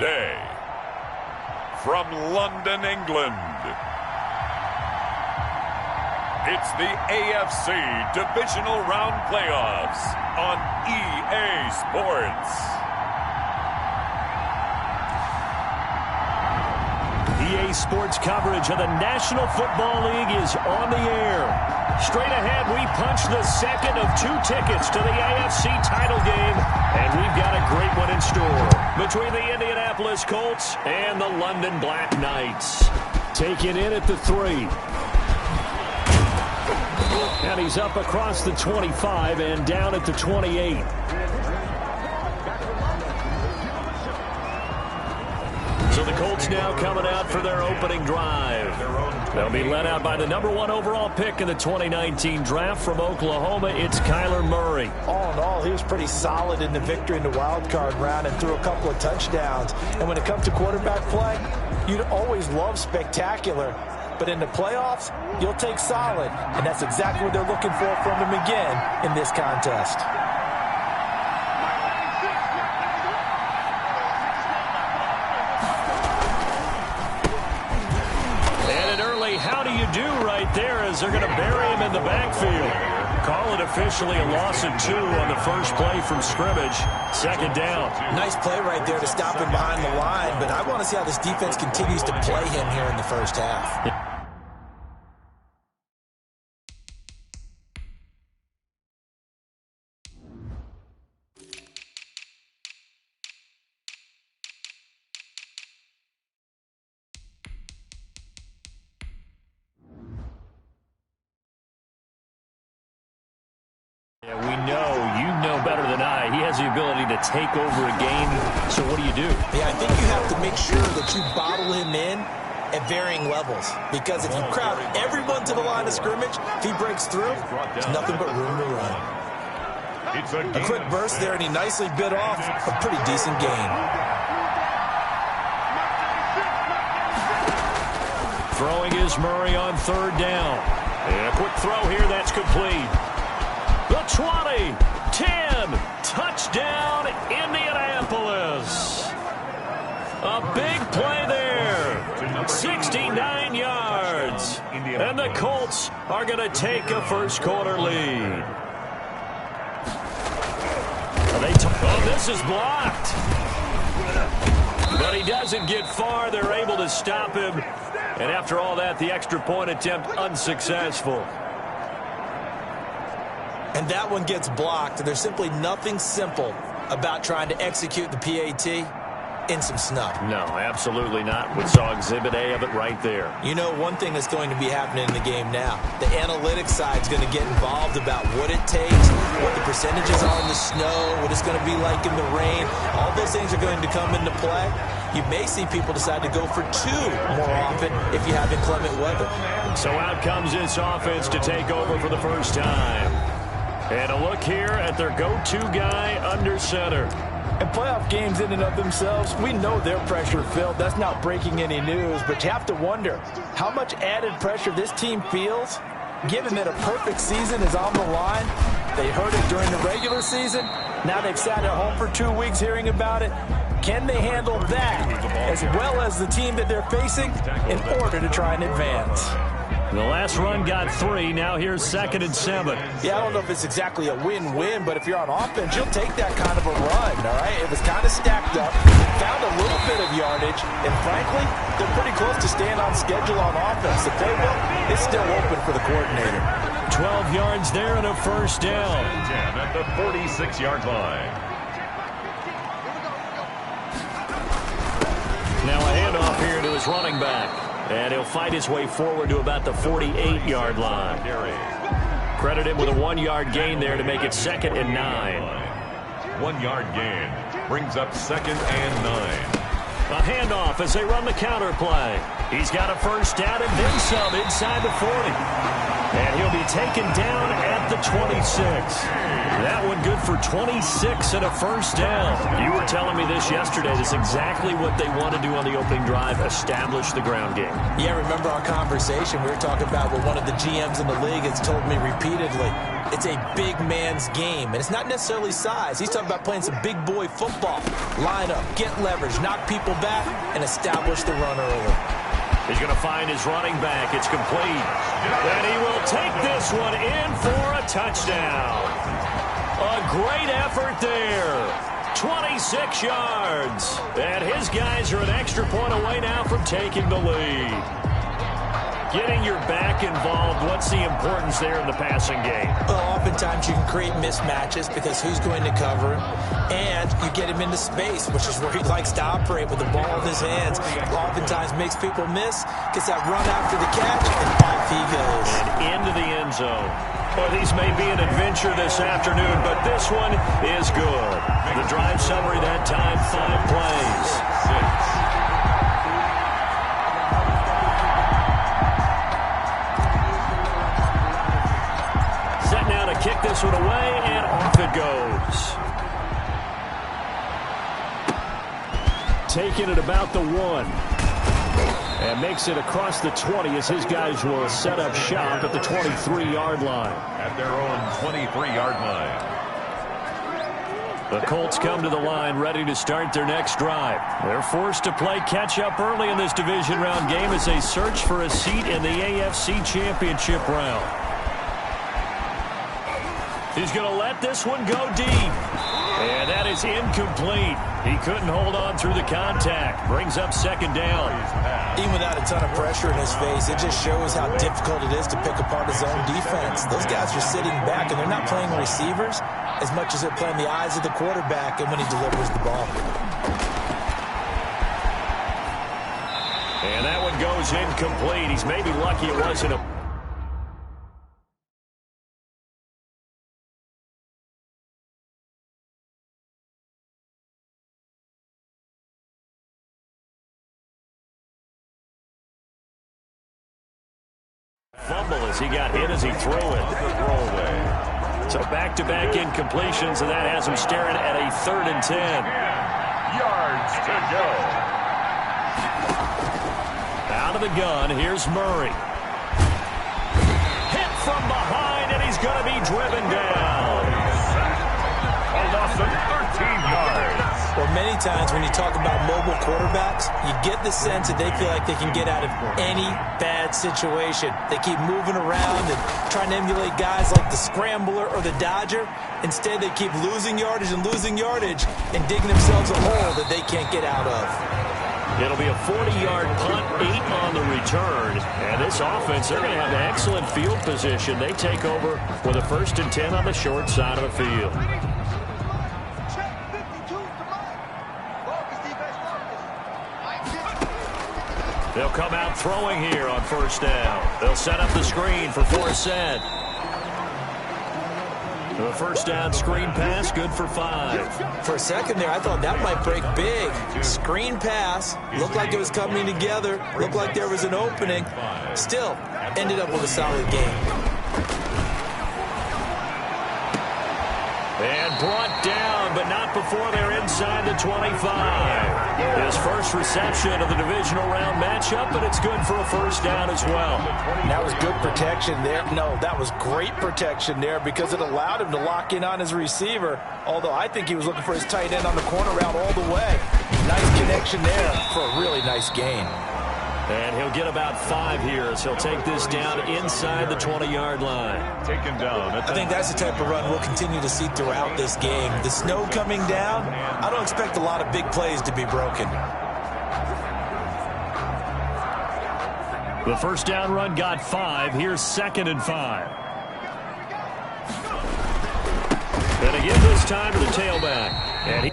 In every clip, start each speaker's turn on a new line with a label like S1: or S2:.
S1: Today, from London, England, it's the AFC Divisional Round Playoffs on EA Sports.
S2: EA Sports coverage of the National Football League is on the air. Straight ahead, we punch the second of 2 tickets to the AFC title game, and we've got a great one in store between the Indianapolis Colts and the London Black Knights. Taken in at the 3. And he's up across the 25 and down at the 28. So the Colts now coming out for their opening drive. They'll be led out by the #1 overall pick in the 2019 draft from Oklahoma. It's Kyler Murray.
S3: All in all, he was pretty solid in the victory in the wild card round and threw a couple of touchdowns. And when it comes to quarterback play, you'd always love spectacular. But in the playoffs, you'll take solid. And that's exactly what they're looking for from him again in this contest.
S2: How do you do right there as they're going to bury him in the backfield? Call it officially a loss of 2 on the first play from scrimmage. Second down.
S3: Nice play right there to stop him behind the line, but I want to see how this defense continues to play him here in the first half.
S2: Yeah, we know, you know better than I, he has the ability to take over a game. So what do you do?
S3: Yeah, I think you have to make sure that you bottle him in at varying levels. Because if you crowd everyone to the line of scrimmage, if he breaks through, there's nothing but room to run. A quick burst there, and he nicely bit off a pretty decent gain.
S2: Throwing is Murray on 3rd down. And a quick throw here, that's complete. The 20, 10, touchdown, Indianapolis. A big play there, 69 yards. And the Colts are going to take a first-quarter lead. This is blocked. But he doesn't get far. They're able to stop him. And after all that, the extra point attempt unsuccessful.
S3: And that one gets blocked. There's simply nothing simple about trying to execute the PAT in some snub.
S2: No, absolutely not. We saw Exhibit A of it right there.
S3: You know, one thing that's going to be happening in the game now, the analytics side is going to get involved about what it takes, what the percentages are in the snow, what it's going to be like in the rain. All those things are going to come into play. You may see people decide to go for 2 more often if you have inclement weather.
S2: So out comes this offense to take over for the first time. And a look here at their go-to guy under center.
S3: And playoff games in and of themselves, we know they're pressure-filled. That's not breaking any news, but you have to wonder how much added pressure this team feels, given that a perfect season is on the line. They heard it during the regular season. Now they've sat at home for 2 weeks hearing about it. Can they handle that as well as the team that they're facing in order to try and advance?
S2: The last run got 3. Now here's 2nd and 7.
S3: Yeah, I don't know if it's exactly a win-win, but if you're on offense, you'll take that kind of a run, all right? It was kind of stacked up, found a little bit of yardage, and frankly, they're pretty close to staying on schedule on offense. The playbook is still open for the coordinator.
S2: 12 yards there and a first down.
S1: At the 46-yard line.
S2: Now a handoff here to his running back. And he'll fight his way forward to about the 48-yard line. Credit him with a 1-yard gain there to make it 2nd and 9.
S1: 1-yard gain brings up 2nd and 9.
S2: A handoff as they run the counter play. He's got a first down and then some inside the 40. And he'll be taken down at the 26. That one good for 26 and a first down. You were telling me this yesterday. This is exactly what they want to do on the opening drive, establish the ground game.
S3: Yeah, remember our conversation. We were talking about what one of the GMs in the league has told me repeatedly. It's a big man's game, and it's not necessarily size. He's talking about playing some big boy football. Line up, get leverage, knock people back, and establish the run early.
S2: He's going to find his running back. It's complete. And he will take this one in for a touchdown. A great effort there. 26 yards. And his guys are an extra point away now from taking the lead. Getting your back involved, what's the importance there in the passing game?
S3: Well, oftentimes you can create mismatches because who's going to cover him? And you get him into space, which is where he likes to operate with the ball in his hands. Oftentimes makes people miss, gets that run after the catch, and off he goes.
S2: And into the end zone. Well, these may be an adventure this afternoon, but this one is good. The drive summary that time, 5 plays.
S1: 6.
S2: Kick this one away, and off it goes. Taking it about the 1. And makes it across the 20 as his guys will set up shop at the 23-yard line.
S1: At their own 23-yard line.
S2: The Colts come to the line ready to start their next drive. They're forced to play catch-up early in this division round game as they search for a seat in the AFC Championship round. He's going to let this one go deep. And that is incomplete. He couldn't hold on through the contact. Brings up second down.
S3: Even without a ton of pressure in his face, it just shows how difficult it is to pick apart his own defense. Those guys are sitting back, and they're not playing receivers as much as they're playing the eyes of the quarterback and when he delivers the ball.
S2: And that one goes incomplete. He's maybe lucky it wasn't a... fumble as he got hit as he threw it. So back-to-back incompletions, and that has him staring at a 3rd and 10.
S1: Yards to go.
S2: Out of the gun, here's Murray. Hit from behind, and he's going to be driven down.
S1: A loss of 13 yards.
S3: Well, many times when you talk about mobile quarterbacks, you get the sense that they feel like they can get out of any bad situation. They keep moving around and trying to emulate guys like the Scrambler or the Dodger. Instead, they keep losing yardage and digging themselves a hole that they can't get out of.
S2: It'll be a 40-yard punt, 8 on the return. And this offense, they're going to have excellent field position. They take over with a 1st and 10 on the short side of the field. They'll come out throwing here on 1st down. They'll set up the screen for Forsett. The 1st down screen pass, good for 5.
S3: For a second there, I thought that might break big. Screen pass, looked like it was coming together, looked like there was an opening. Still, ended up with a solid game.
S2: And brought down, but not before they're inside the 25. His first reception of the divisional round matchup, but it's good for a 1st down as well.
S3: That was good protection there. No, that was great protection there because it allowed him to lock in on his receiver, although I think he was looking for his tight end on the corner route all the way. Nice connection there for a really nice gain.
S2: And he'll get about 5 here as he'll take this down inside the 20-yard line.
S1: Taken down.
S3: I think that's the type of run we'll continue to see throughout this game. The snow coming down, I don't expect a lot of big plays to be broken.
S2: The 1st down run got 5. Here's 2nd and 5. And again this time to the tailback. And he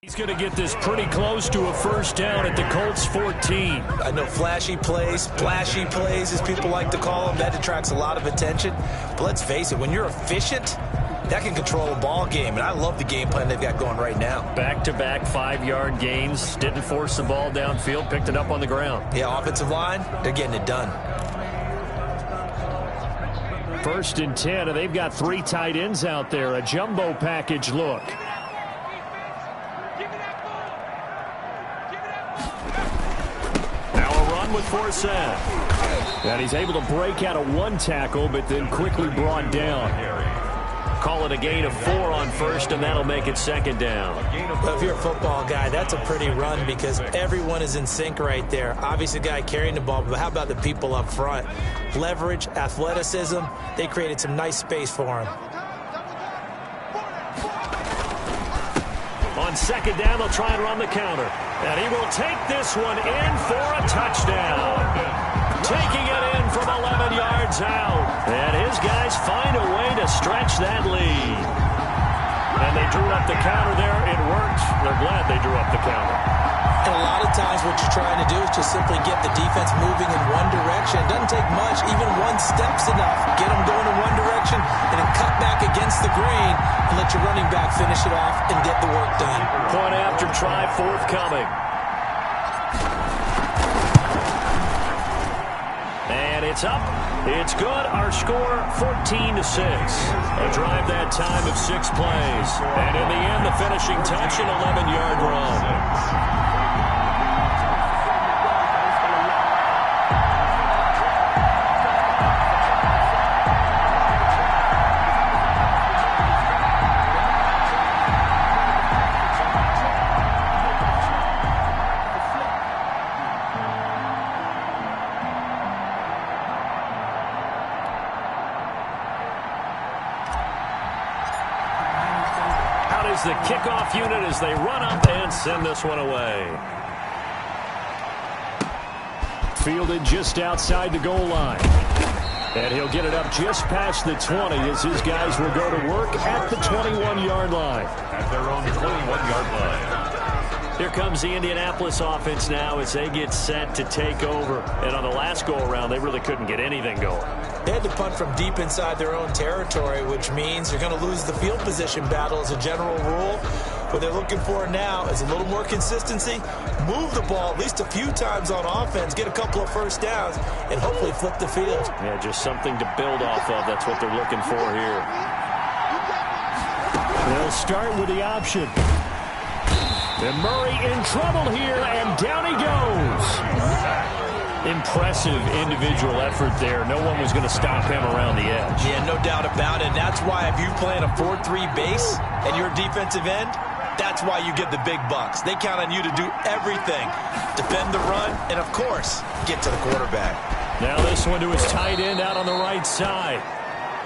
S2: He's going to get this pretty close to a first down at the Colts 14.
S3: I know flashy plays, splashy plays, as people like to call them, that attracts a lot of attention. But let's face it, when you're efficient, that can control a ball game, and I love the game plan they've got going right now.
S2: Back-to-back 5-yard gains, didn't force the ball downfield, picked it up on the ground.
S3: Yeah, offensive line, they're getting it done.
S2: 1st and 10, and they've got 3 tight ends out there, a jumbo package look. Now a run with Forsett. And he's able to break out of 1 tackle, but then quickly brought down. Call it a gain of 4 on 1st, and that'll make it 2nd down.
S3: Well, if you're a football guy, that's a pretty run because everyone is in sync right there. Obviously, the guy carrying the ball, but how about the people up front? Leverage, athleticism, they created some nice space for him.
S2: On 2nd down, they'll try and run the counter. And he will take this one in for a touchdown. Taking it in from 11 yards out. And his guys find a way to stretch that lead. And they drew up the counter there. It worked. They're glad they drew up the counter.
S3: And a lot of times what you're trying to do is just simply get the defense moving in one direction. It doesn't take much. Even 1 step's enough. Get them going in one direction and then cut back against the grain and let your running back finish it off and get the work done.
S2: Point after try forthcoming. And it's up. It's good. Our score, 14-6. A drive that time of 6 plays. And in the end, the finishing touch, an 11-yard run. The kickoff unit as they run up and send this one away. Fielded just outside the goal line. And he'll get it up just past the 20 as his guys will go to work at the 21-yard line.
S1: At their own 21-yard line.
S2: Here comes the Indianapolis offense now as they get set to take over. And on the last go-around, they really couldn't get anything going.
S3: They had to punt from deep inside their own territory, which means you're going to lose the field position battle as a general rule. What they're looking for now is a little more consistency, move the ball at least a few times on offense, get a couple of first downs, and hopefully flip the field.
S2: Yeah, just something to build off of. That's what they're looking for here. They'll start with the option. And Murray in trouble here, and down he goes. Impressive individual effort there. No one was going to stop him around the edge.
S3: Yeah, no doubt about it. And that's why if you play in a 4-3 base and you're a defensive end, that's why you get the big bucks. They count on you to do everything. Defend the run and, of course, get to the quarterback.
S2: Now this one to his tight end out on the right side.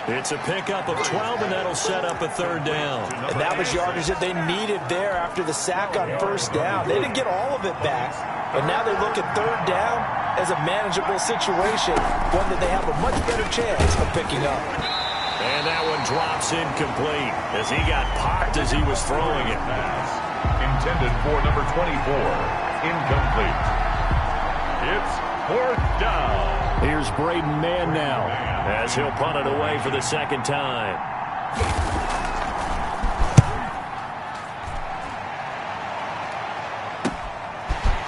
S2: It's a pickup of 12, and that'll set up a 3rd down.
S3: And that was yardage that they needed there after the sack on 1st down. They didn't get all of it back, but now they look at 3rd down as a manageable situation, one that they have a much better chance of picking up.
S2: And that one drops incomplete as he got popped as he was throwing it.
S1: Intended for number 24. Incomplete. It's 4th down.
S2: Here's Braden Mann now as he'll punt it away for the 2nd time.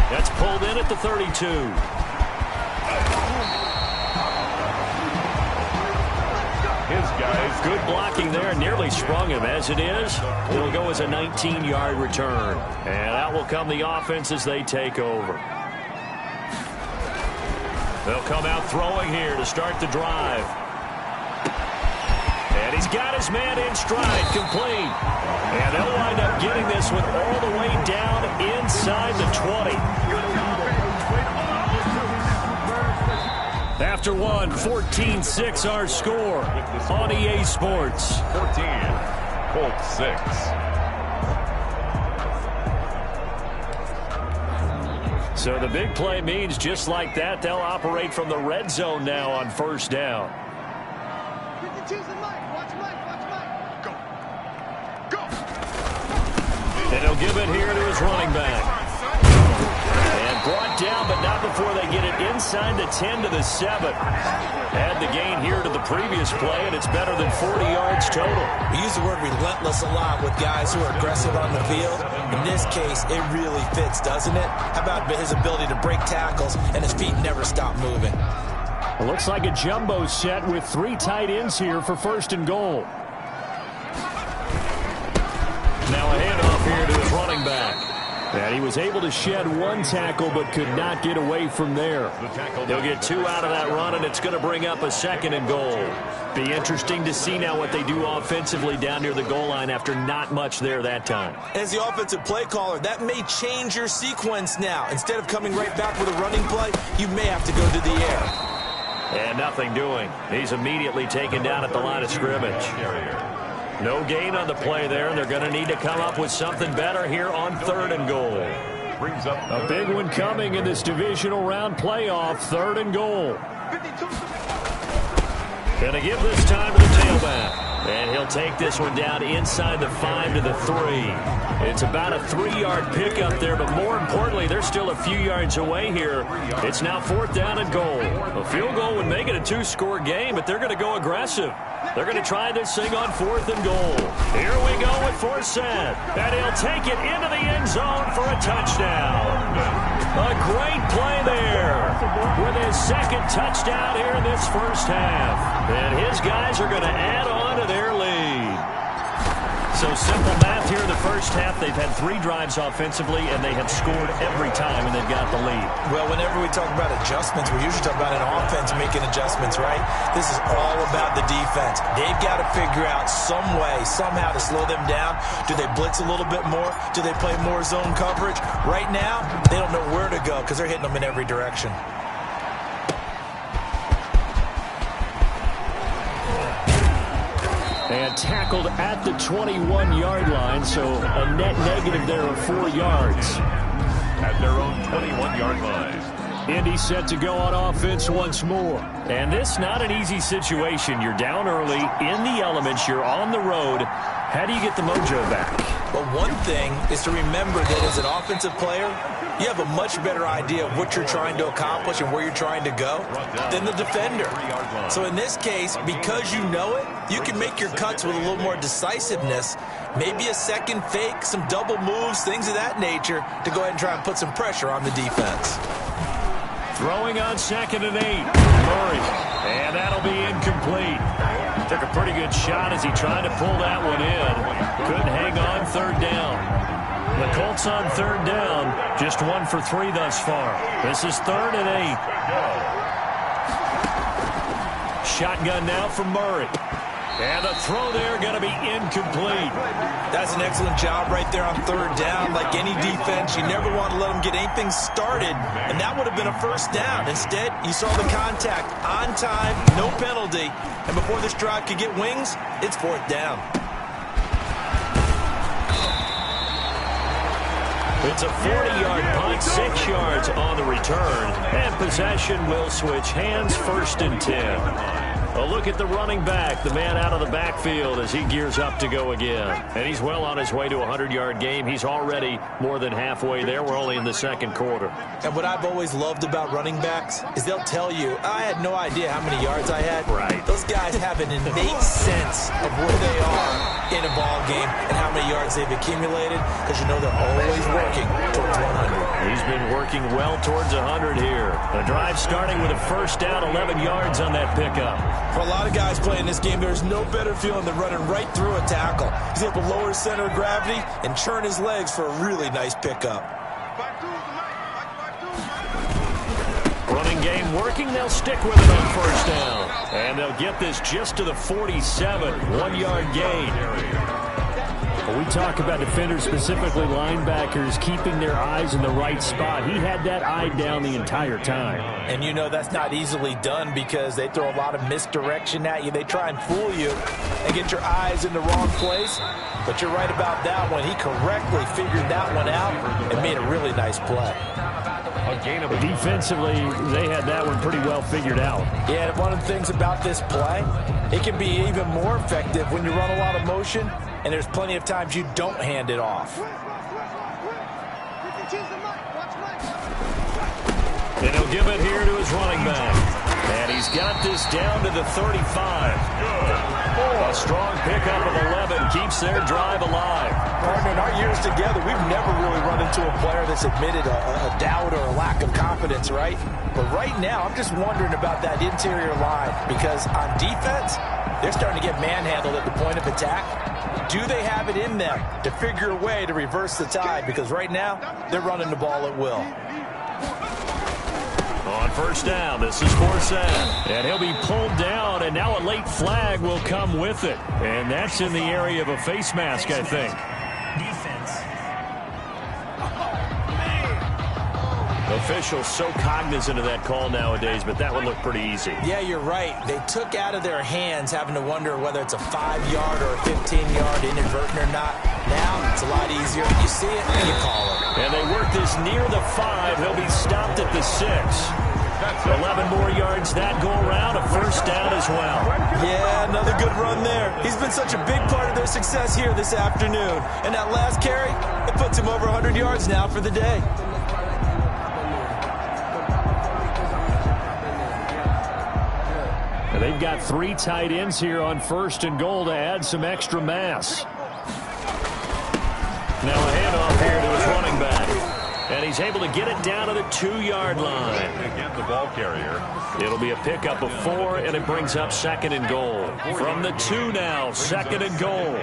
S2: That's pulled in at the 32.
S1: His guys.
S2: Good blocking there. Nearly sprung him. As it is, it'll go as a 19-yard return. And out will come the offense as they take over. They'll come out throwing here to start the drive. And he's got his man in stride, complete. And they'll wind up getting this one all the way down inside the 20. After one, 14-6 our score on EA Sports.
S1: 14, Colts 6.
S2: So the big play means just like that, they'll operate from the red zone now on 1st down. And And he'll give it here to his running back. And brought down, but not before they get it inside the 10 to the 7. Add the gain here to the previous play, and it's better than 40 yards total.
S3: We use the word relentless a lot with guys who are aggressive on the field. In this case, it really fits, doesn't it? How about his ability to break tackles and his feet never stop moving?
S2: It looks like a jumbo set with 3 tight ends here for 1st and goal. Now a handoff here to his running back. And he was able to shed 1 tackle but could not get away from there. He'll get 2 out of that run, and it's going to bring up a 2nd and goal. Be interesting to see now what they do offensively down near the goal line after not much there that time.
S3: As the offensive play caller, that may change your sequence now. Instead of coming right back with a running play, you may have to go to the air.
S2: And nothing doing. He's immediately taken down at the line of scrimmage. No gain on the play there, and they're going to need to come up with something better here on 3rd and goal. A big one coming in this divisional round playoff, 3rd and goal. Going to give this time to the tailback. And he'll take this one down inside the 5 to the 3. It's about a 3-yard pickup there, but more importantly, they're still a few yards away here. It's now 4th down and goal. A field goal would make it a 2-score game, but they're going to go aggressive. They're going to try this thing on 4th and goal. Here we go with Forsett. And he'll take it into the end zone for a touchdown. A great play there with his 2nd touchdown here in this first half. And his guys are going to add on to their lead. So simple math here in the first half. They've had 3 drives offensively, and they have scored every time, and they've got the lead.
S3: Well, whenever we talk about adjustments, we usually talk about an offense making adjustments, right? This is all about the defense. They've got to figure out some way, somehow to slow them down. Do they blitz a little bit more? Do they play more zone coverage? Right now, they don't know where to go because they're hitting them in every direction.
S2: And tackled at the 21-yard line, so a net negative there of 4 yards.
S1: At their own 21-yard line.
S2: Indy set to go on offense once more. And this not an easy situation. You're down early, in the elements, you're on the road. How do you get the mojo back?
S3: Well, one thing is to remember that as an offensive player, you have a much better idea of what you're trying to accomplish and where you're trying to go than the defender. So in this case, because you know it, you can make your cuts with a little more decisiveness, maybe a second fake, some double moves, things of that nature, to go ahead and try and put some pressure on the defense.
S2: Throwing on 2nd and 8. Murray. And that'll be incomplete. Took a pretty good shot as he tried to pull that one in. Couldn't hang on 3rd down. The Colts on 3rd down. Just 1 for 3 thus far. This is 3rd and 8. Shotgun now from Murray. And the throw there going to be incomplete.
S3: That's an excellent job right there on 3rd down. Like any defense, you never want to let them get anything started, and that would have been a 1st down. Instead, you saw the contact on time, no penalty, and before this drive could get wings, it's 4th down.
S2: It's a 40-yard punt, 6 yards on the return, and possession will switch hands, 1st and 10. A look at the running back, the man out of the backfield as he gears up to go again. And he's well on his way to a 100-yard game. He's already more than halfway there. We're only in the 2nd quarter.
S3: And what I've always loved about running backs is they'll tell you, I had no idea how many yards I had.
S2: Right.
S3: Those guys have an innate sense of where they are in a ball game and how many yards they've accumulated, because you know they're always working towards 100.
S2: He's been working well towards 100 here. The drive starting with a 1st down, 11 yards on that pickup.
S3: For a lot of guys playing this game, there's no better feeling than running right through a tackle. He's able to lower his center of gravity and churn his legs for a really nice pickup.
S2: Running game working. They'll stick with it on 1st down. And they'll get this just to the 47. 1-yard gain. When we talk about defenders, specifically linebackers, keeping their eyes in the right spot, he had that eye down the entire time.
S3: And you know that's not easily done because they throw a lot of misdirection at you. They try and fool you and get your eyes in the wrong place. But you're right about that one. He correctly figured that one out and made a really nice play.
S2: Defensively, they had that one pretty well figured out.
S3: Yeah, and one of the things about this play, it can be even more effective when you run a lot of motion and there's plenty of times you don't hand it off.
S2: And he'll give it here to his running back. And he's got this down to the 35. A strong pickup of 11 keeps their drive alive.
S3: Partner, in our years together, we've never really run into a player that's admitted a doubt or a lack of confidence, right? But right now, I'm just wondering about that interior line because on defense, they're starting to get manhandled at the point of attack. Do they have it in them to figure a way to reverse the tide? Because right now, they're running the ball at will.
S2: On first down, this is Forsett. And he'll be pulled down, and now a late flag will come with it. And that's in the area of a face mask, I think. Officials so cognizant of that call nowadays, but that would look pretty easy.
S3: Yeah, you're right. They took out of their hands having to wonder whether it's a 5-yard or a 15-yard inadvertent or not. Now, it's a lot easier. You see it, and you call it.
S2: And they work this near the 5. He'll be stopped at the 6. 11 more yards that go around, a first down as well.
S3: Yeah, another good run there. He's been such a big part of their success here this afternoon. And that last carry, it puts him over 100 yards now for the day.
S2: And they've got 3 tight ends here on first and goal to add some extra mass. Now a handoff here to his running back. And he's able to get it down to the 2-yard line.
S1: Again, the ball carrier.
S2: It'll be a pickup of 4, and it brings up second and goal. From the 2 now, second and goal.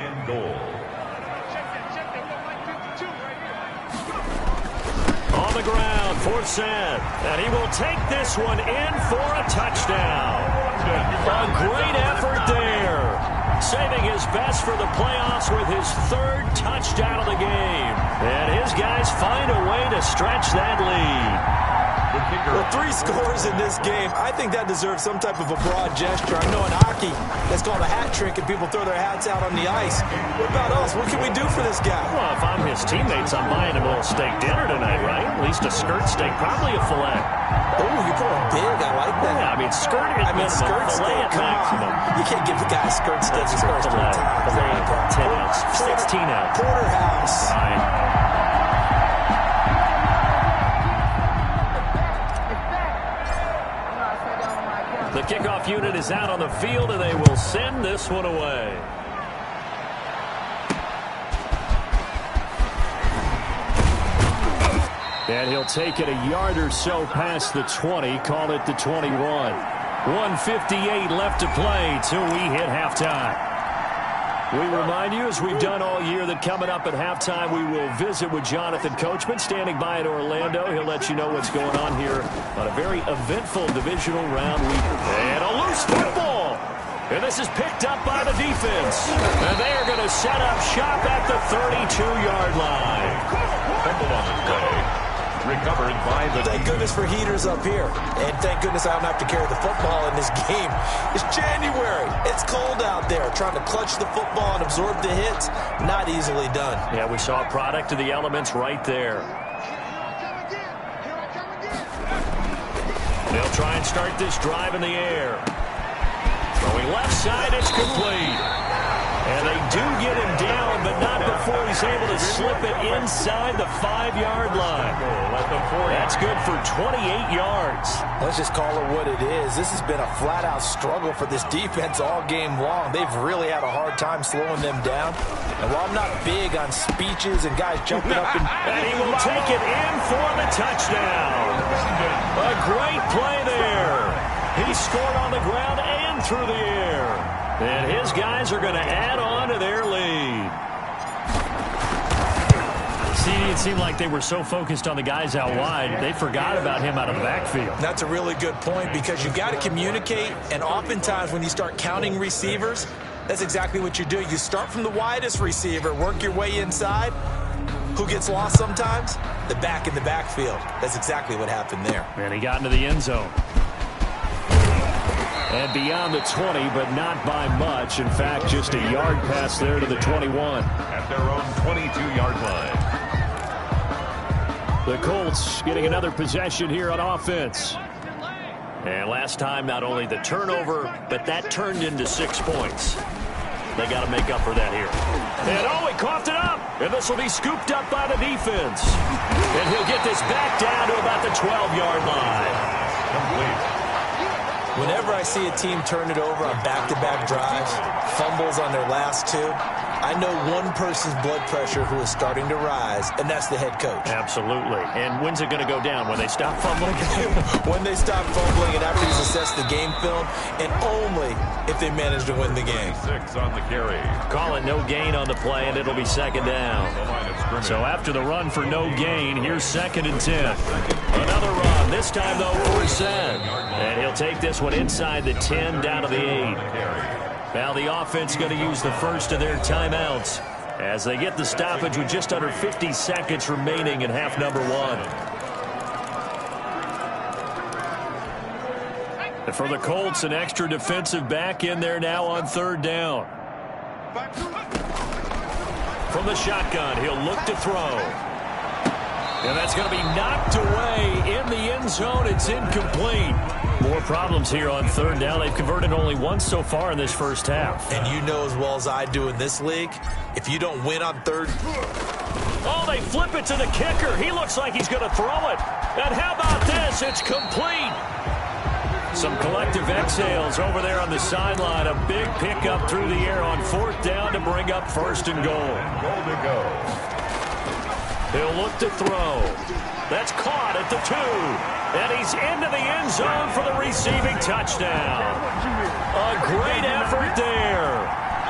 S2: On the ground, Forsett. And he will take this one in for a touchdown. A great effort there. Saving his best for the playoffs with his 3rd touchdown of the game. And his guys find a way to stretch that lead.
S3: Well, 3 scores in this game. I think that deserves some type of a broad gesture. I know in hockey, that's called a hat trick, and people throw their hats out on the ice. What about us? What can we do for this guy?
S2: Well, if I'm his teammates, I'm buying him a little steak dinner tonight, right? At least a skirt steak, probably a filet.
S3: Oh, you're going big. I like that.
S2: Yeah, I mean, skirt at minimum,
S3: skirt
S2: filet
S3: steak.
S2: at
S3: Come
S2: maximum.
S3: on. You can't give the guy a skirt steak.
S2: That's
S3: Skirt steak.
S2: filet, 10 ounce, 16 ounce.
S3: Porterhouse.
S2: Fine. The kickoff unit is out on the field, and they will send this one away. And he'll take it a yard or so past the 20, call it the 21. 1:58 left to play till we hit halftime. We remind you, as we've done all year, that coming up at halftime, we will visit with Jonathan Coachman, standing by in Orlando. He'll let you know what's going on here on a very eventful divisional round week. And a loose football. And this is picked up by the defense. And they are going to set up shop at the 32-yard line.
S1: Fumble on the play. Recovered by the
S3: Thank goodness for heaters up here. And thank goodness I don't have to carry the football in this game. It's January. It's cold out there. Trying to clutch the football and absorb the hits, not easily done.
S2: Yeah, we saw a product of the elements right there. They'll try and start this drive in the air. Throwing left side, it's complete. And they do get him down, but not before he's able to slip it inside the 5-yard line. That's good for 28 yards.
S3: Let's just call it what it is. This has been a flat-out struggle for this defense all game long. They've really had a hard time slowing them down. And while I'm not big on speeches and guys jumping up
S2: and he will take it in for the touchdown. A great play there. He scored on the ground and through the air. And his guys are going to add on to their lead. See, it seemed like they were so focused on the guys out wide, they forgot about him out of the backfield.
S3: That's a really good point because you got to communicate, and oftentimes when you start counting receivers, that's exactly what you do. You start from the widest receiver, work your way inside. Who gets lost sometimes? The back in the backfield. That's exactly what happened there.
S2: And he got into the end zone. And beyond the 20, but not by much. In fact, just a yard pass there to the 21.
S1: At their own 22-yard line.
S2: The Colts getting another possession here on offense. And last time, not only the turnover, but that turned into 6 points. They got to make up for that here. And oh, he coughed it up. And this will be scooped up by the defense. And he'll get this back down to about the 12-yard line.
S1: Complete.
S3: Whenever I see a team turn it over on back-to-back drives, fumbles on their last two, I know one person's blood pressure who is starting to rise, and that's the head coach.
S2: Absolutely. And when's it going to go down? When they stop fumbling?
S3: When they stop fumbling and after he's assessed the game film, and only if they manage to win the game.
S1: 6 on the carry.
S2: Call it no gain on the play, and it'll be second down. So after the run for no gain, here's 2nd and 10. Another run, this time, though, for Sen. And he'll take this one inside the 10 down to the 8. Now the offense going to use the first of their timeouts as they get the stoppage with just under 50 seconds remaining in half number 1. And for the Colts, an extra defensive back in there now on 3rd down. From the shotgun, he'll look to throw. And that's going to be knocked away in the end zone. It's incomplete. More problems here on 3rd down. They've converted only once so far in this first half.
S3: And you know as well as I do in this league, if you don't win on 3rd...
S2: Oh, they flip it to the kicker. He looks like he's going to throw it. And how about this? It's complete. Some collective exhales over there on the sideline. A big pickup through the air on 4th down to bring up 1st and goal.
S1: Goal to go.
S2: He'll look to throw. That's caught at the 2. And he's into the end zone for the receiving touchdown. A great effort there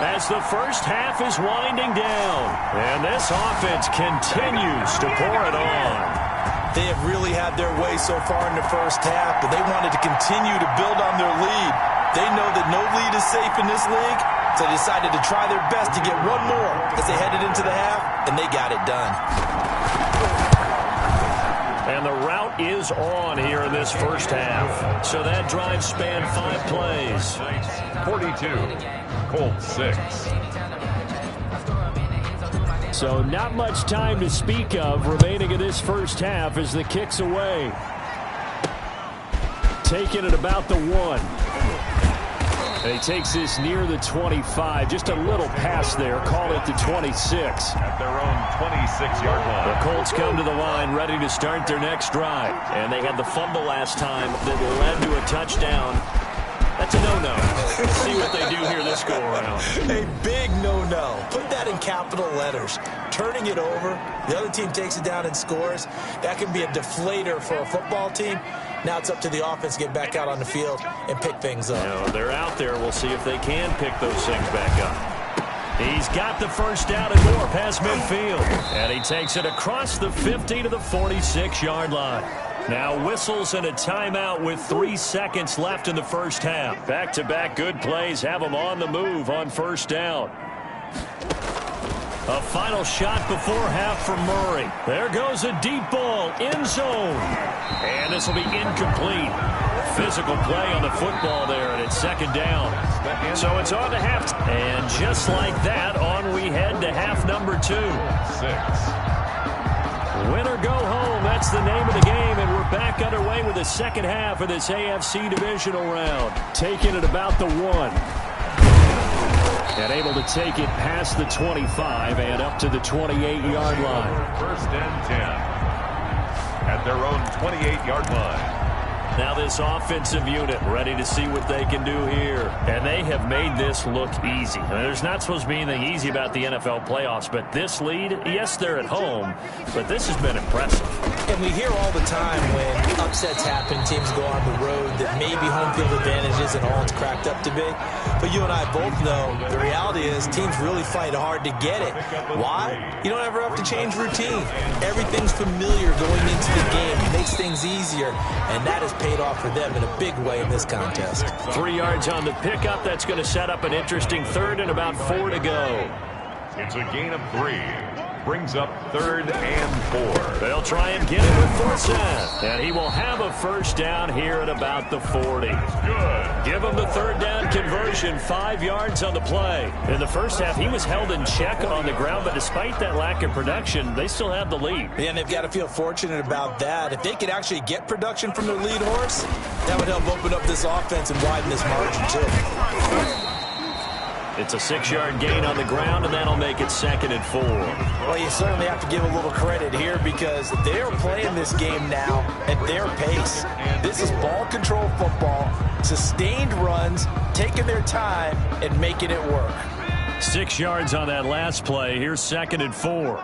S2: as the first half is winding down. And this offense continues to pour it on.
S3: They have really had their way so far in the first half, but they wanted to continue to build on their lead. They know that no lead is safe in this league, so they decided to try their best to get one more as they headed into the half, and they got it done.
S2: And the route is on here in this first half. So that drive spanned 5 plays.
S1: 42. Colts 6.
S2: So not much time to speak of remaining in this first half as the kick's away. Taking it about the 1. And he takes this near the 25. Just a little pass there. Call it the 26.
S1: At their own 26-yard line.
S2: The Colts come to the line ready to start their next drive. And they had the fumble last time that led to a touchdown. That's a no-no. Let's see what they do here this go-around.
S3: A big no-no. Put that in capital letters. Turning it over, the other team takes it down and scores. That can be a deflator for a football team. Now it's up to the offense to get back out on the field and pick things up.
S2: You know, they're out there. We'll see if they can pick those things back up. He's got the first down and more past midfield. And he takes it across the 50 to the 46-yard line. Now whistles and a timeout with 3 seconds left in the first half. Back-to-back good plays have them on the move on 1st down. A final shot before half from Murray. There goes a deep ball, end zone. And this will be incomplete. Physical play on the football there, and it's 2nd down. So it's on to half. And just like that, on we head to half number 2.
S1: 6.
S2: Win or go home, that's the name of the game, and we're back underway with the second half of this AFC divisional round. Taking it about the 1. And able to take it past the 25 and up to the 28-yard line.
S1: 1st and 10. At their own 28-yard line.
S2: Now this offensive unit ready to see what they can do here. And they have made this look easy. I mean, there's not supposed to be anything easy about the NFL playoffs, but this lead, yes, they're at home, but this has been impressive.
S3: And we hear all the time when upsets happen, teams go on the road, that maybe home field advantage isn't all it's cracked up to be. But you and I both know the reality is teams really fight hard to get it. Why? You don't ever have to change routine. Everything's familiar going into the game. It makes things easier, and that has paid off for them in a big way in this contest.
S2: 3 yards on the pickup. That's going to set up an interesting 3rd and about 4 to go.
S1: It's a gain of 3. Brings up 3rd and 4.
S2: They'll try and get it with Forsyth. And he will have a first down here at about the 40.
S1: Good.
S2: Give him the 3rd down conversion. 5 yards on the play. In the first half, he was held in check on the ground, but despite that lack of production, they still have the lead.
S3: Yeah, and they've got to feel fortunate about that. If they could actually get production from their lead horse, that would help open up this offense and widen this margin too.
S2: It's a 6-yard gain on the ground, and that'll make it 2nd and 4.
S3: Well, you certainly have to give a little credit here because they're playing this game now at their pace. This is ball control football, sustained runs, taking their time, and making it work.
S2: 6 yards on that last play. Here's 2nd and 4.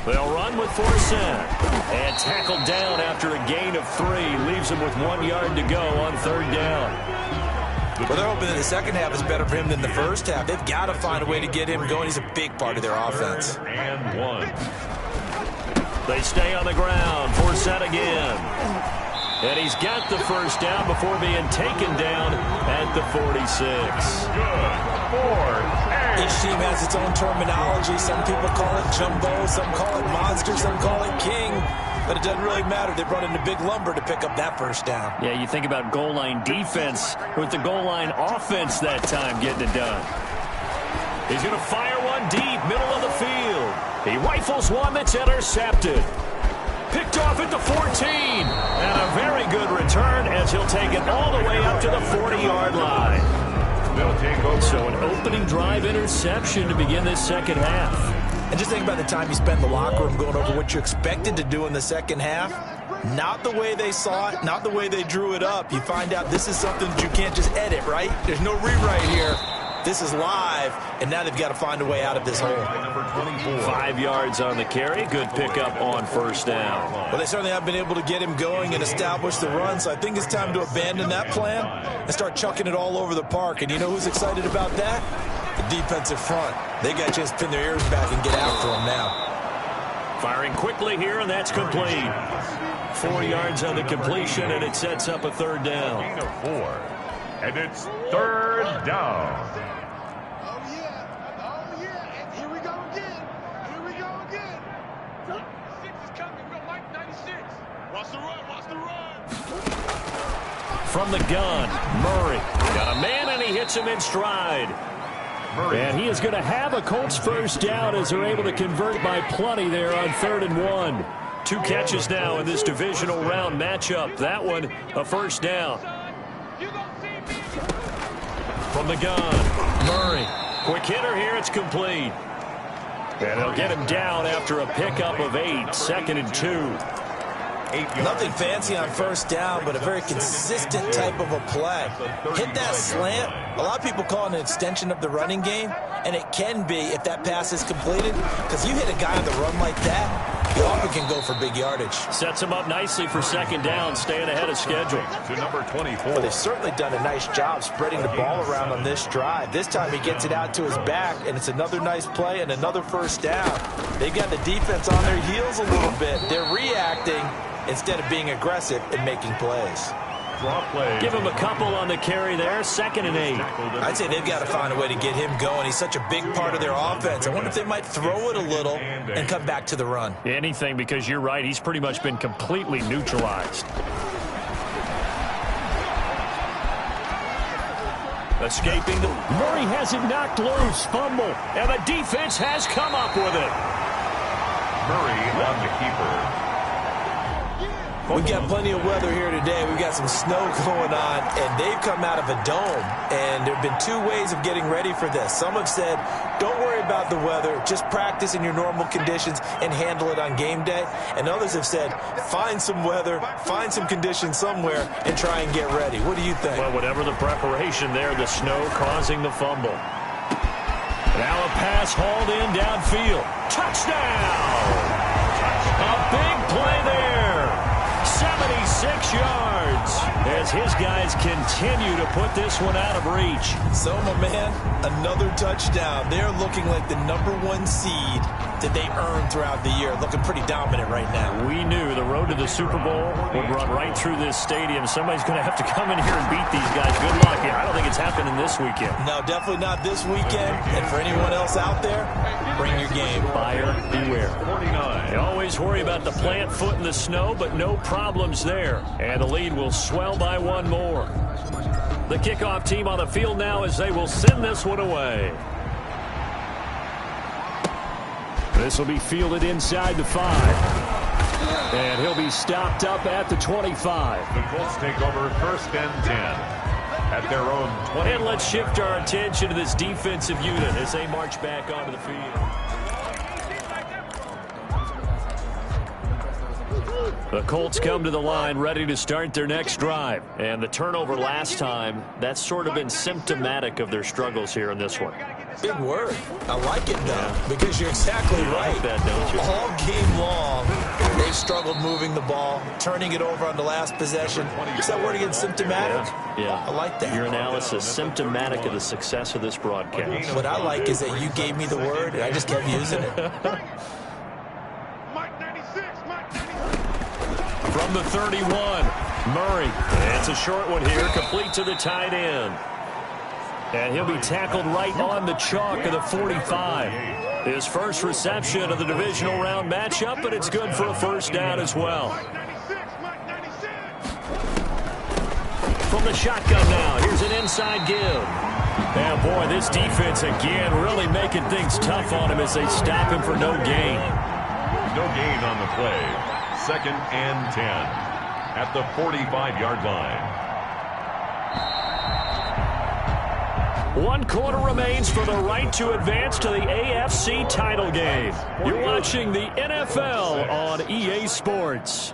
S2: They'll run with Forsett. And tackled down after a gain of 3. Leaves him with 1 yard to go on 3rd down.
S3: Well, they're hoping that the second half is better for him than the first half. They've got to find a way to get him going. He's a big part of their offense.
S1: And 1.
S2: They stay on the ground. Forsett again. And he's got the first down before being taken down at the 46.
S3: Each team has its own terminology. Some people call it jumbo, some call it monster, some call it king. But it doesn't really matter. They brought in a big lumber to pick up that first down.
S2: Yeah, you think about goal line defense with the goal line offense that time getting it done. He's going to fire one deep, middle of the field. He rifles one that's intercepted. Picked off at the 14. And a very good return as he'll take it all the way up to the 40-yard line. So an opening drive interception to begin this second half.
S3: And just think about the time you spend in the locker room going over what you expected to do in the second half. Not the way they saw it, not the way they drew it up. You find out this is something that you can't just edit, right? There's no rewrite here. This is live, and now they've got to find a way out of this hole.
S2: 5 yards on the carry. Good pickup on first down.
S3: Well, they certainly have been able to get him going and establish the run, so I think it's time to abandon that plan and start chucking it all over the park. And you know who's excited about that? The defensive front. They got a chance to pin their ears back and get after him now.
S2: Firing quickly here, and that's complete. 4 yards on the completion, and it sets up a 3rd down.
S1: Gain of 4. And it's 3rd down.
S2: From the gun, Murray. Got a man, and he hits him in stride. And he is going to have a Colts first down as they're able to convert by plenty there on 3rd and 1. 2 catches now in this divisional round matchup. That one, a first down. From the gun, Murray. Quick hitter here, it's complete. And they'll get him down after a pickup of 8, 2nd and 2.
S3: Nothing fancy on first down, but a very consistent type of a play. Hit that slant. A lot of people call it an extension of the running game, and it can be if that pass is completed, because you hit a guy on the run like that, he often can go for big yardage.
S2: Sets him up nicely for 2nd down, staying ahead of schedule.
S1: To number 24.
S3: Well, they've certainly done a nice job spreading the ball around on this drive. This time he gets it out to his back, and it's another nice play and another first down. They've got the defense on their heels a little bit. They're reacting instead of being aggressive and making plays.
S2: Give him a couple on the carry there, 2nd and 8.
S3: I'd say they've got to find a way to get him going. He's such a big part of their offense. I wonder if they might throw it a little and come back to the run.
S2: Anything, because you're right, he's pretty much been completely neutralized. Escaping. Murray has it knocked loose. Fumble. And the defense has come up with it.
S1: Murray on the keeper.
S3: We've got plenty of weather here today. We've got some snow going on, and they've come out of a dome. And there have been 2 ways of getting ready for this. Some have said, don't worry about the weather. Just practice in your normal conditions and handle it on game day. And others have said, find some weather, find some conditions somewhere, and try and get ready. What do you think?
S2: Well, whatever the preparation there, the snow causing the fumble. Now a pass hauled in downfield. Touchdown! A big play there. 76 yards as his guys continue to put this one out of reach.
S3: So, my man, another touchdown. They're looking like the #1 seed that they earned throughout the year. Looking pretty dominant right now.
S2: We knew the road to the Super Bowl would run right through this stadium. Somebody's going to have to come in here and beat these guys. Good luck. I don't think it's happening this weekend.
S3: No, definitely not this weekend. And for anyone else out there, bring your game.
S2: Buyer beware.
S1: 49.
S2: You always worry about the plant foot in the snow, but no problems there. And the lead will swell by 1 more. The kickoff team on the field now as they will send this one away. This will be fielded inside the 5. And he'll be stopped up at the 25.
S1: The Colts take over 1st and 10. at their own 20.
S2: And let's shift our attention to this defensive unit as they march back onto the field. The Colts come to the line ready to start their next drive. And the turnover last time, that's sort of been symptomatic of their struggles here in this one.
S3: Big word. I like it, though, because you're exactly right.
S2: Like that, don't you?
S3: All game long, they've struggled moving the ball, turning it over on the last possession. Is that word again, symptomatic?
S2: Yeah.
S3: I like that.
S2: Your analysis, symptomatic of the success of this broadcast.
S3: What I like is that you gave me the word, and I just kept using it.
S2: From the 31, Murray. It's a short one here, complete to the tight end. And he'll be tackled right on the chalk of the 45. His first reception of the divisional round matchup, but it's good for a first down as well. From the shotgun now, here's an inside give. And boy, this defense again really making things tough on him as they stop him for no gain.
S1: No gain on the play. 2nd and 10 at the 45-yard line.
S2: 1 quarter remains for the right to advance to the AFC title game. You're watching the NFL on EA Sports.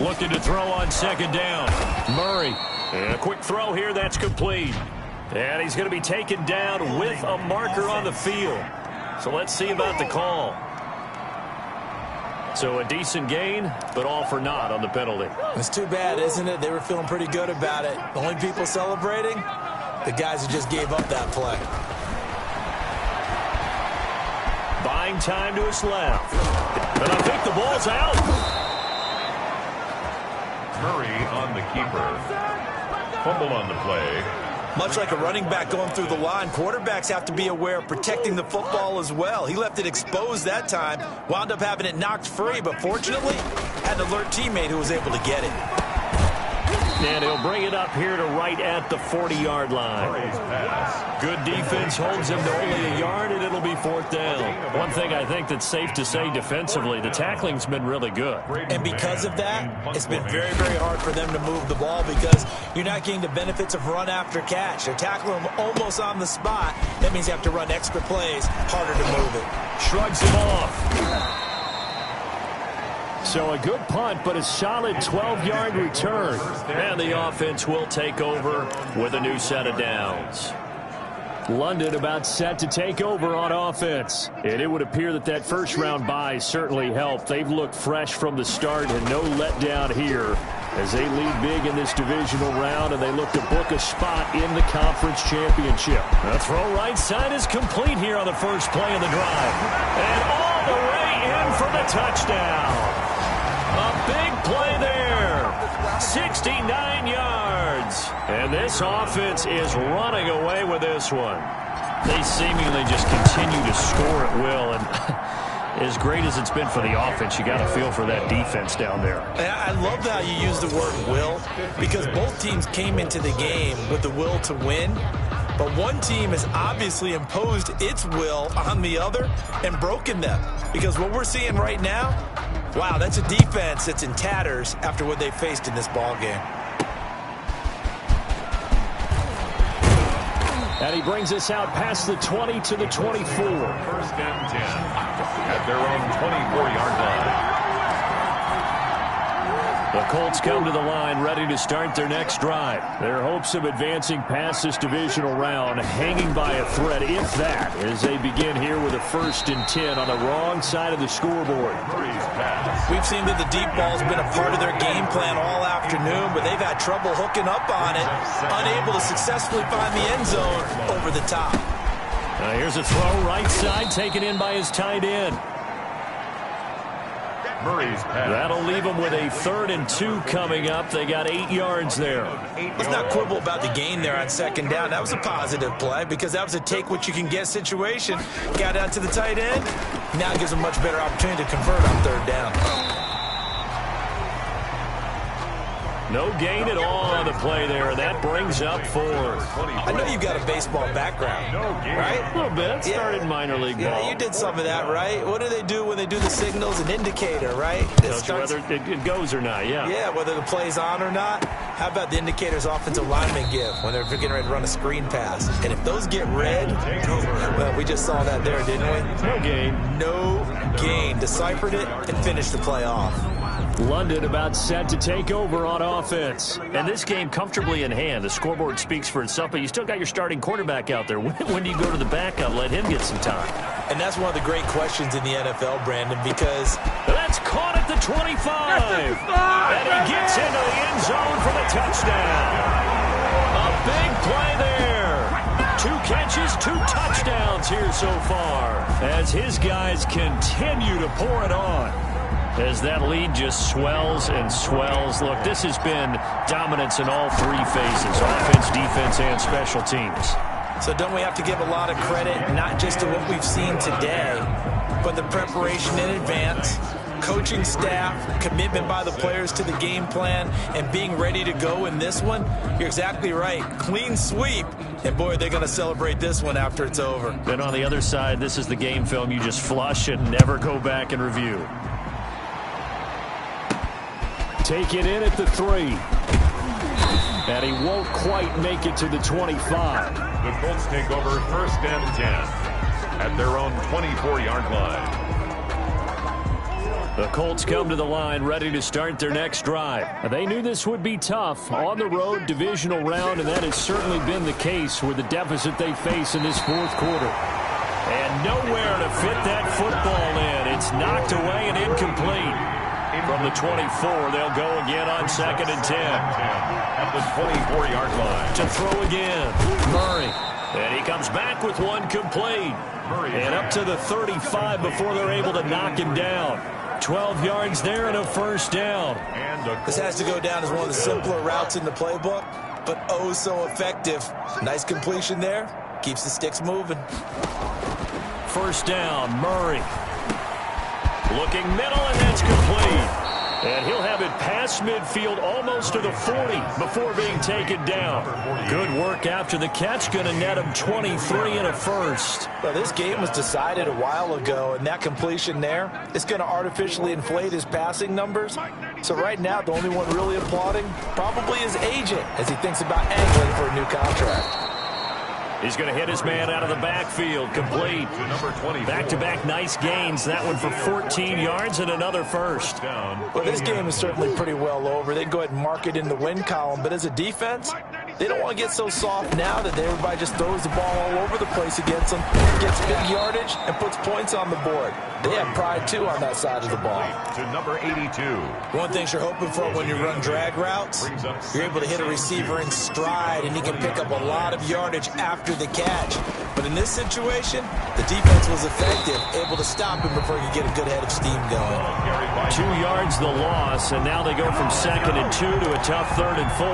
S2: Looking to throw on 2nd down. Murray. And a quick throw here, that's complete. And he's going to be taken down with a marker on the field. So let's see about the call. So a decent gain, but all for naught on the penalty.
S3: It's too bad, isn't it? They were feeling pretty good about it. The only people celebrating, the guys who just gave up that play.
S2: Buying time to his left. And I think the ball's out.
S1: Murray on the keeper. Fumble on the play.
S3: Much like a running back going through the line, quarterbacks have to be aware of protecting the football as well. He left it exposed that time, wound up having it knocked free, but fortunately, had an alert teammate who was able to get it.
S2: And he'll bring it up here to right at the 40-yard line. Good defense holds him to only a yard, and it'll be 4th down. One thing I think that's safe to say defensively, the tackling's been really good.
S3: And because of that, it's been very, very hard for them to move the ball because you're not getting the benefits of run after catch. They're tackling him almost on the spot. That means you have to run extra plays, harder to move it.
S2: Shrugs him off. So a good punt, but a solid 12-yard return. And the offense will take over with a new set of downs. London about set to take over on offense. And it would appear that that first-round bye certainly helped. They've looked fresh from the start and no letdown here as they lead big in this divisional round and they look to book a spot in the conference championship. The throw right side is complete here on the first play of the drive. And all the way in for the touchdown. A big play there. 69 yards. And this offense is running away with this one. They seemingly just continue to score at will. And as great as it's been for the offense, you got to feel for that defense down there.
S3: I love how you use the word will because both teams came into the game with the will to win. But one team has obviously imposed its will on the other and broken them. Because what we're seeing right now, wow, that's a defense that's in tatters after what they faced in this ball game.
S2: And he brings us out past the 20 to the 24.
S1: 1st and 10 at their own 24-yard line.
S2: The Colts come to the line ready to start their next drive. Their hopes of advancing past this divisional round hanging by a thread, if that, as they begin here with a 1st and 10 on the wrong side of the scoreboard.
S3: We've seen that the deep ball's been a part of their game plan all afternoon, but they've had trouble hooking up on it, unable to successfully find the end zone over the top.
S2: Here's a throw right side taken in by his tight end.
S1: Murray's pass.
S2: That'll leave them with a 3rd and 2 coming up. They got 8 yards there.
S3: Let's not quibble about the gain there on 2nd down. That was a positive play because that was a take-what-you-can-get situation. Got out to the tight end. Now gives them a much better opportunity to convert on 3rd down.
S2: No gain at all on the play there, and that brings up 4.
S3: I know you've got a baseball background, right?
S2: A little bit. Started minor league ball.
S3: Yeah, you did some of that, right? What do they do when they do the signals? An indicator, right?
S2: Tells you whether it goes or not, yeah.
S3: Yeah, whether the play's on or not. How about the indicators offensive linemen give when they're getting ready to run a screen pass? And if those get red, well, we just saw that there, didn't we?
S2: No gain.
S3: No gain. Deciphered it and finished the play off.
S2: London about set to take over on offense. And this game comfortably in hand. The scoreboard speaks for itself, but you still got your starting quarterback out there. When do you go to the backup? Let him get some time.
S3: And that's one of the great questions in the NFL, Brandon, because...
S2: That's caught at the 25. And he gets into the end zone for the touchdown. A big play there. 2 catches, 2 touchdowns here so far, as his guys continue to pour it on. As that lead just swells and swells. Look, this has been dominance in all 3 phases, offense, defense, and special teams.
S3: So don't we have to give a lot of credit, not just to what we've seen today, but the preparation in advance, coaching staff, commitment by the players to the game plan, and being ready to go in this one? You're exactly right. Clean sweep. And, boy, they're going to celebrate this one after it's over.
S2: Then on the other side, this is the game film you just flush and never go back and review. Take it in at the 3. And he won't quite make it to the 25.
S1: The Colts take over 1st and 10 at their own 24-yard line.
S2: The Colts come to the line ready to start their next drive. They knew this would be tough. On the road, divisional round, and that has certainly been the case with the deficit they face in this 4th quarter. And nowhere to fit that football in. It's knocked away and incomplete. From the 24, they'll go again on 2nd and 10.
S1: At the 24-yard line.
S2: To throw again, Murray. And he comes back with one complete. And up to the 35 before they're able to knock him down. 12 yards there and a 1st down.
S3: This has to go down as one of the simpler routes in the playbook, but oh so effective. Nice completion there. Keeps the sticks moving.
S2: 1st down, Murray. Looking middle, and that's complete. And he'll have it past midfield almost to the 40 before being taken down. Good work after the catch. Going to net him 23 and a 1st.
S3: Well, this game was decided a while ago, and that completion there is going to artificially inflate his passing numbers. So right now, the only one really applauding probably his agent as he thinks about angling for a new contract.
S2: He's going to hit his man out of the backfield. Complete. Back-to-back nice gains. That one for 14 yards and another 1st.
S3: Well, this game is certainly pretty well over. They can go ahead and mark it in the win column. But as a defense, they don't want to get so soft now that everybody just throws the ball all over the place against them, gets big yardage, and puts points on the board. They have pride, too, on that side of the ball.
S1: To number 82.
S3: One thing you're hoping for when you run drag routes, you're able to hit a receiver in stride, and he can pick up a lot of yardage after the catch. But in this situation, the defense was effective, able to stop him before he could get a good head of steam going.
S2: 2 yards the loss, and now they go from 2nd and 2 to a tough 3rd and 4.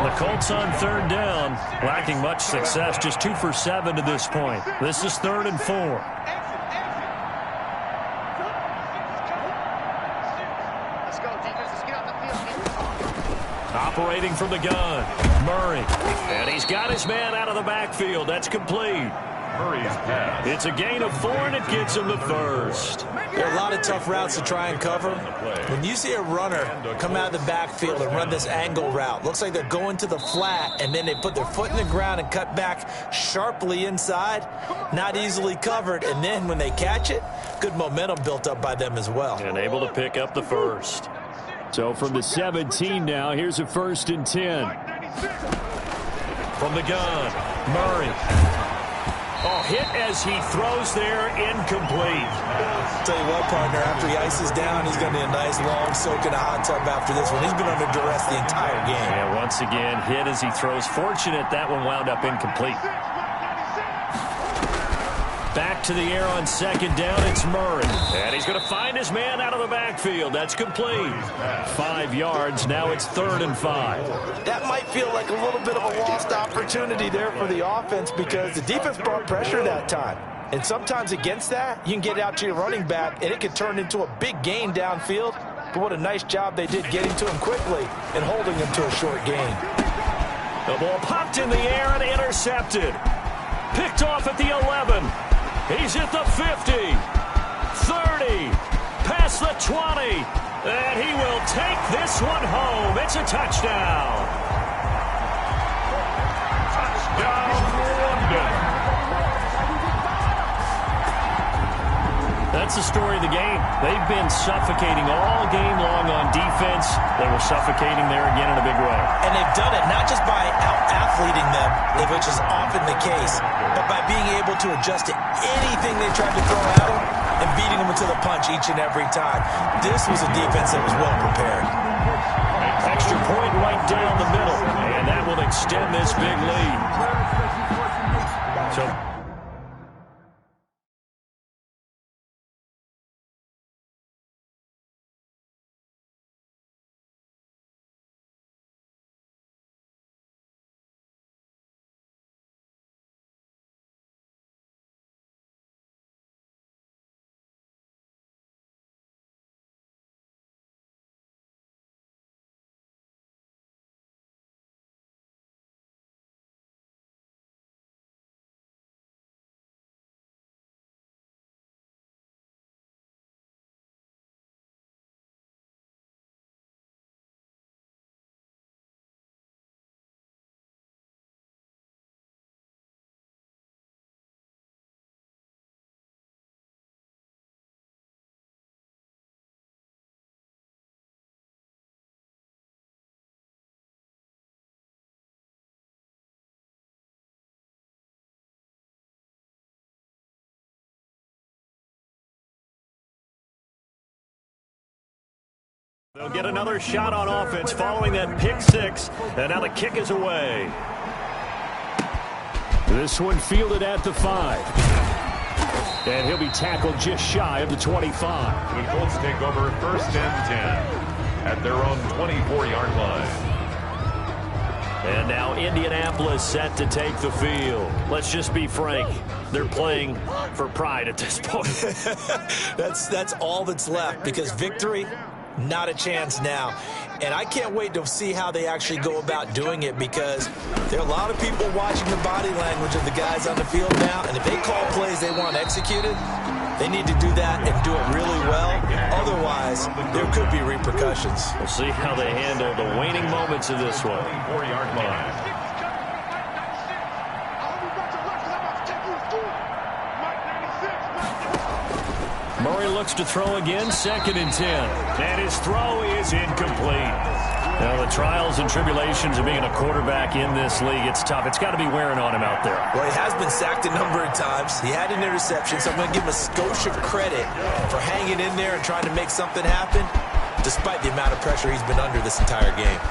S2: The Colts on 3rd down, lacking much success, just 2 for 7 to this point. This is 3rd and 4. Operating from the gun, Murray. And he's got his man out of the backfield. That's complete.
S1: Murray's pass.
S2: It's a gain of 4, and it gets him the 1st.
S3: There are a lot of tough routes to try and cover. When you see a runner come out of the backfield and run this angle route, looks like they're going to the flat, and then they put their foot in the ground and cut back sharply inside. Not easily covered, and then when they catch it, good momentum built up by them as well.
S2: And able to pick up the 1st. So from the 17 now, here's a 1st and 10. From the gun, Murray. Oh, hit as he throws there, incomplete.
S3: Tell you what, partner, after he ices down, he's going to need a nice long soak in a hot tub after this one. He's been under duress the entire game.
S2: Yeah, once again, hit as he throws. Fortunate that one wound up incomplete. Back to the air on 2nd down, it's Murray. And he's going to find his man out of the backfield. That's complete. 5 yards, now it's 3rd and 5.
S3: That might feel like a little bit of a lost opportunity there for the offense because the defense brought pressure that time. And sometimes against that, you can get out to your running back, and it can turn into a big gain downfield. but what a nice job they did getting to him quickly and holding him to a short gain.
S2: The ball popped in the air and intercepted. Picked off at the 11. He's at the 50. 30. Past the 20. And he will take this one home. It's a touchdown. That's the story of the game. They've been suffocating all game long on defense. They were suffocating there again in a big way.
S3: And they've done it not just by out-athleting them, which is often the case, but by being able to adjust to anything they tried to throw at them and beating them to the punch each and every time. This was a defense that was well prepared.
S2: Extra point right down the middle, and that will extend this big lead. So they'll get another shot on offense following that pick six, and now the kick is away. This one fielded at the 5. And he'll be tackled just shy of the 25.
S1: The Colts take over first and 10 at their own 24-yard line.
S2: And now Indianapolis set to take the field. Let's just be frank. They're playing for pride at this point.
S3: That's all that's left, because victory, not a chance now. And I can't wait to see how they actually go about doing it, because there are a lot of people watching the body language of the guys on the field now, and if they call plays they want executed, they need to do that and do it really well. Otherwise, there could be repercussions.
S2: We'll see how they handle the waning moments of this one.
S1: 24-yard line.
S2: Murray looks to throw again, 2nd and 10. And his throw is incomplete. Now, the trials and tribulations of being a quarterback in this league, it's tough. It's got to be wearing on him out there.
S3: Well, he has been sacked a number of times. He had an interception, so I'm going to give him a skosh of credit for hanging in there and trying to make something happen, despite the amount of pressure he's been under this entire game.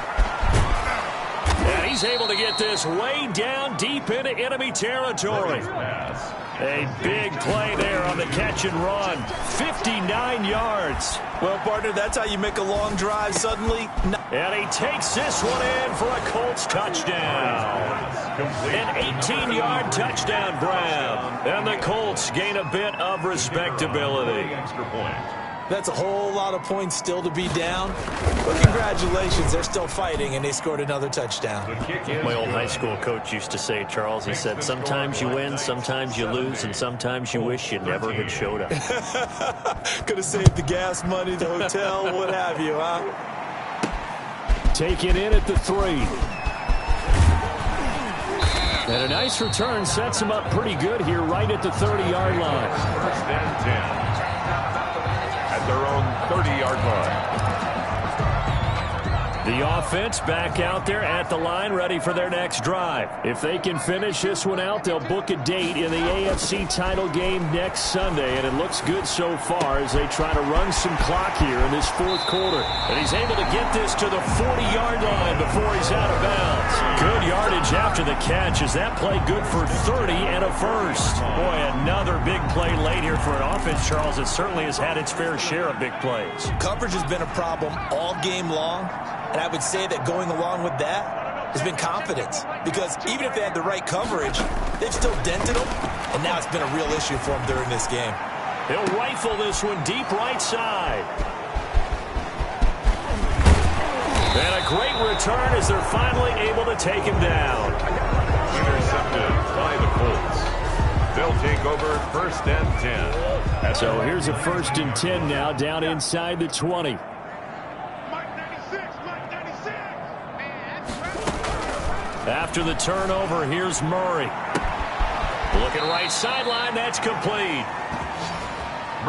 S2: And he's able to get this way down deep into enemy territory. A big play there on the catch and run. 59 yards.
S3: Well, partner, that's how you make a long drive suddenly.
S2: And he takes this one in for a Colts touchdown. An 18-yard touchdown grab. And the Colts gain a bit of respectability.
S1: Extra point.
S3: That's a whole lot of points still to be down. But congratulations, they're still fighting, and they scored another touchdown.
S2: My old high school coach used to say, Charles, he said, sometimes you win, sometimes you lose, and sometimes you wish you never had showed up.
S3: Could have saved the gas money, the hotel, what have you, huh?
S2: Taken in at the 3. And a nice return sets him up pretty good here right at the 30-yard line.
S1: First and 10. At their own 30-yard line.
S2: The offense back out there at the line, ready for their next drive. If they can finish this one out, they'll book a date in the AFC title game next Sunday, and it looks good so far as they try to run some clock here in this 4th quarter. And he's able to get this to the 40-yard line before he's out of bounds. Good yardage after the catch. Is that play good for 30 and a first? Boy, another big play late here for an offense, Charles. It certainly has had its fair share of big plays.
S3: Coverage has been a problem all game long. And I would say that going along with that has been confidence. Because even if they had the right coverage, they've still dented them. And now it's been a real issue for them during this game.
S2: He'll rifle this one deep right side. And a great return as they're finally able to take him down.
S1: Intercepted by the Colts. They'll take over 1st and 10.
S2: So here's a 1st and 10 now, down inside the 20. After the turnover, here's Murray. Looking right sideline, that's complete.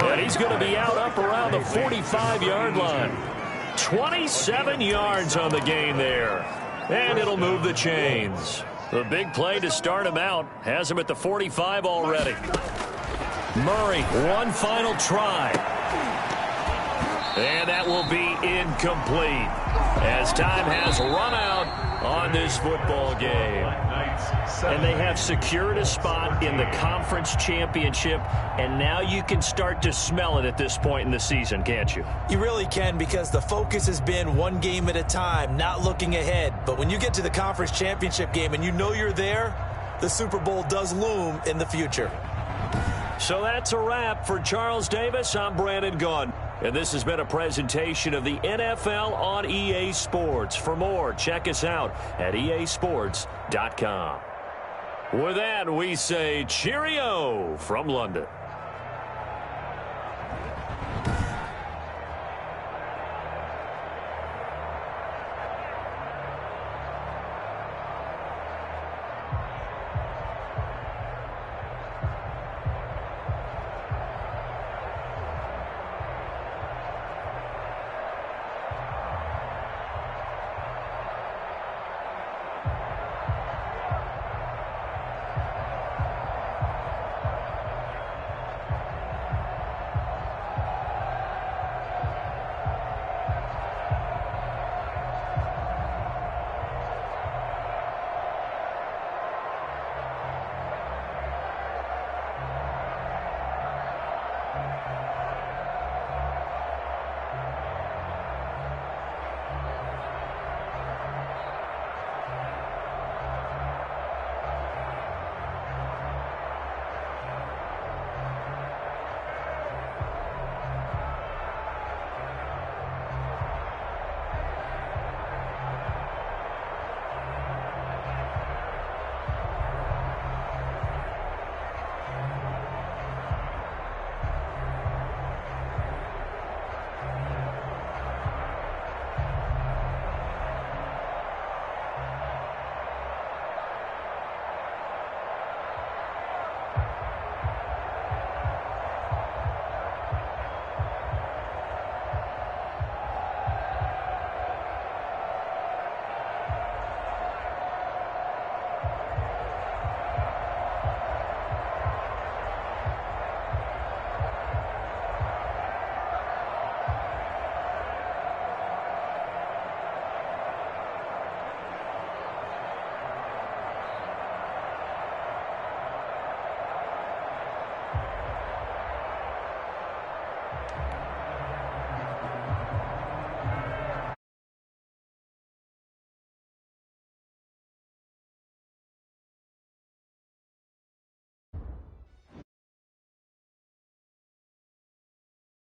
S2: And he's going to be out up around the 45-yard line. 27 yards on the game there. And it'll move the chains. The big play to start him out has him at the 45 already. Murray, one final try. And that will be incomplete as time has run out on this football game. And they have secured a spot in the conference championship, and now you can start to smell it at this point in the season, can't you?
S3: You really can, because the focus has been one game at a time, not looking ahead. But when you get to the conference championship game and you know you're there, the Super Bowl does loom in the future.
S2: So that's a wrap for Charles Davis. I'm Brandon Gunn. And this has been a presentation of the NFL on EA Sports. For more, check us out at easports.com. With that, we say cheerio from London.